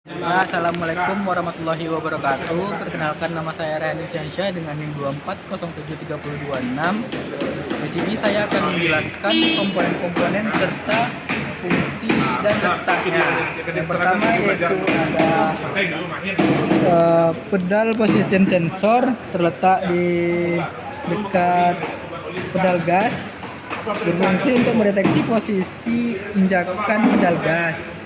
Assalamualaikum warahmatullahi wabarakatuh. Perkenalkan, nama saya Rani Syah dengan NIM 24073026. Di sini saya akan menjelaskan komponen-komponen serta fungsi dan letaknya. Yang pertama yaitu ada pedal position sensor terletak di dekat pedal gas, berfungsi untuk mendeteksi posisi injakan pedal gas.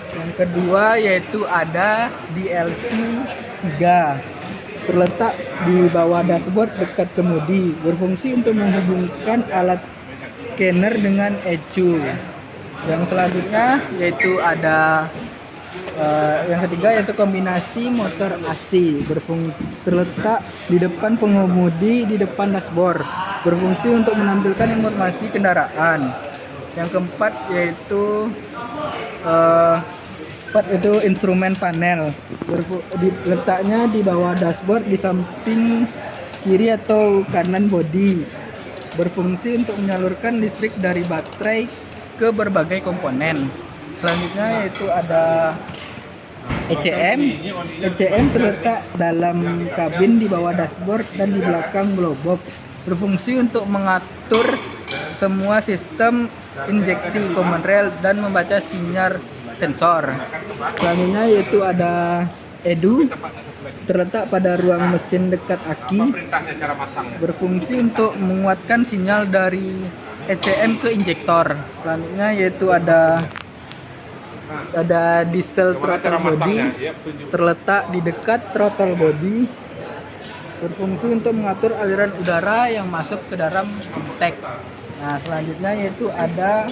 Yang kedua yaitu ada DLC 3 terletak di bawah dashboard dekat kemudi, berfungsi untuk menghubungkan alat scanner dengan ECU. Yang selanjutnya yaitu ada yang ketiga yaitu kombinasi motor AC, berfungsi terletak di depan pengemudi di depan dashboard, berfungsi untuk menampilkan informasi kendaraan. Yang keempat yaitu itu instrumen panel, letaknya di bawah dashboard di samping kiri atau kanan bodi, berfungsi untuk menyalurkan listrik dari baterai ke berbagai komponen. Selanjutnya yaitu ada ECM. ECM terletak dalam kabin di bawah dashboard dan di belakang glove box, berfungsi untuk mengatur semua sistem injeksi command rail dan membaca sinyal sensor. Selanjutnya yaitu ada EDU, terletak pada ruang mesin dekat aki, berfungsi untuk menguatkan sinyal dari ECM ke injektor. Selanjutnya yaitu ada diesel throttle body, terletak di dekat throttle body, berfungsi untuk mengatur aliran udara yang masuk ke dalam intake. Nah, selanjutnya yaitu ada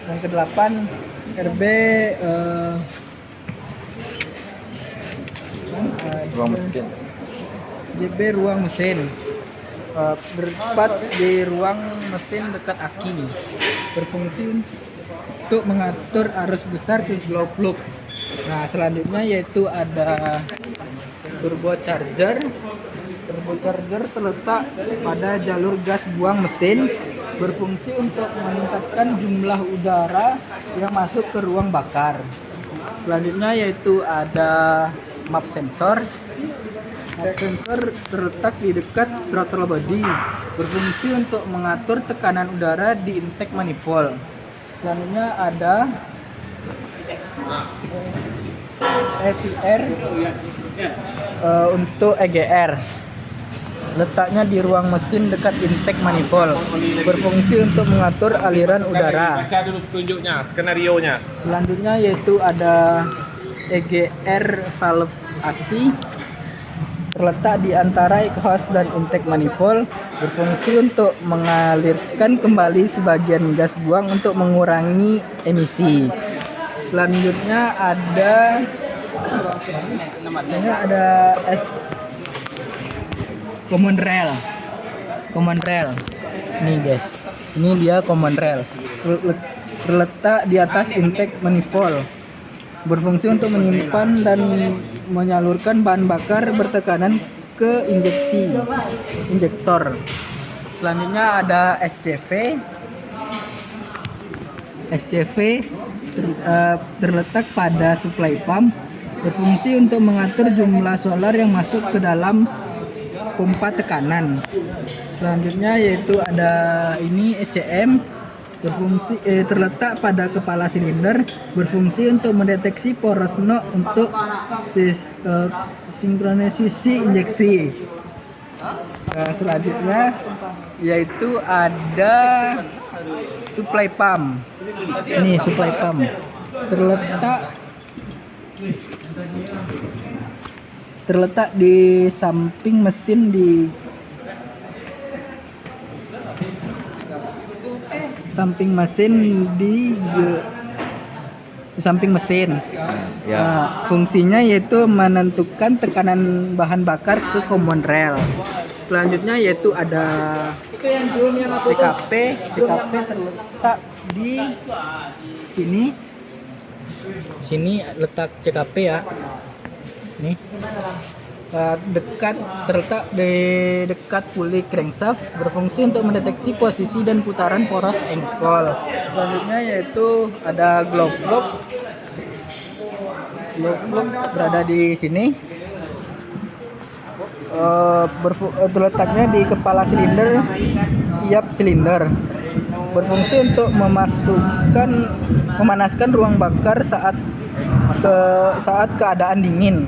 yang ke-8 RB ruang mesin. JB ruang mesin, bertempat di ruang mesin dekat aki, berfungsi untuk mengatur arus besar ke glow plug. Nah, selanjutnya yaitu ada turbocharger. Turbocharger terletak pada jalur gas buang mesin, berfungsi untuk meningkatkan jumlah udara yang masuk ke ruang bakar. Selanjutnya yaitu ada map sensor. Map sensor terletak di dekat throttle body, berfungsi untuk mengatur tekanan udara di intake manifold. Selanjutnya ada EVR untuk EGR, letaknya di ruang mesin dekat intake manifold, berfungsi untuk mengatur aliran udara. Baca dulu petunjuknya, skenario-nya. Selanjutnya yaitu ada EGR valve AC, terletak di antara exhaust dan intake manifold, berfungsi untuk mengalirkan kembali sebagian gas buang untuk mengurangi emisi. Selanjutnya ada command rail. Nih guys, ini dia command rail, terletak di atas intake manifold, berfungsi untuk menyimpan dan menyalurkan bahan bakar bertekanan ke injektor. Selanjutnya ada SCV terletak pada supply pump, berfungsi untuk mengatur jumlah solar yang masuk ke dalam pompa tekanan. Selanjutnya yaitu ada ini ECM, berfungsi terletak pada kepala silinder, berfungsi untuk mendeteksi poros knob untuk sinkronisasi injeksi. Selanjutnya yaitu ada supply pump. Ini supply pump terletak di samping mesin di samping mesin. Ya. Nah, fungsinya yaitu menentukan tekanan bahan bakar ke command rail. Selanjutnya yaitu ada CKP terletak di sini letak CKP ya. Nih. Terletak di dekat puli crankshaft, berfungsi untuk mendeteksi posisi dan putaran poros engkol. Selanjutnya yaitu ada glove box Plug berada di sini. Terletaknya di kepala silinder tiap silinder. Berfungsi untuk memanaskan ruang bakar saat keadaan dingin.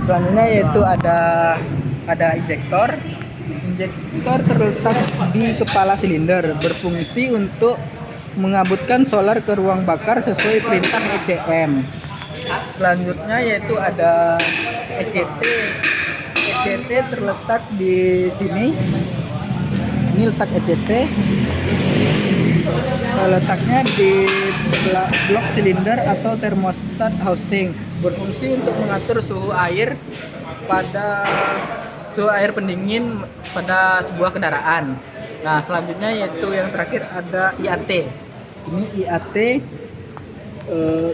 Selanjutnya yaitu ada injektor. Injektor terletak di kepala silinder, berfungsi untuk mengabutkan solar ke ruang bakar sesuai perintah ECM. Selanjutnya yaitu ada ECT. ECT terletak di sini. Ini letak ECT. Letaknya di blok silinder atau thermostat housing, berfungsi untuk mengatur suhu air pendingin pada sebuah kendaraan. Nah, selanjutnya yaitu yang terakhir ada IAT. Ini IAT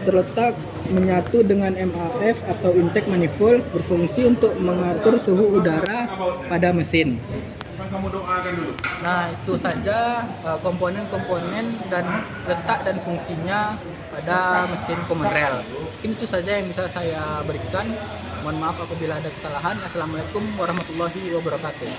terletak menyatu dengan MAF atau intake manifold, berfungsi untuk mengatur suhu udara pada mesin. Nah, itu saja komponen-komponen dan letak dan fungsinya pada mesin common rail. Mungkin itu saja yang bisa saya berikan. Mohon maaf apabila ada kesalahan. Assalamualaikum warahmatullahi wabarakatuh.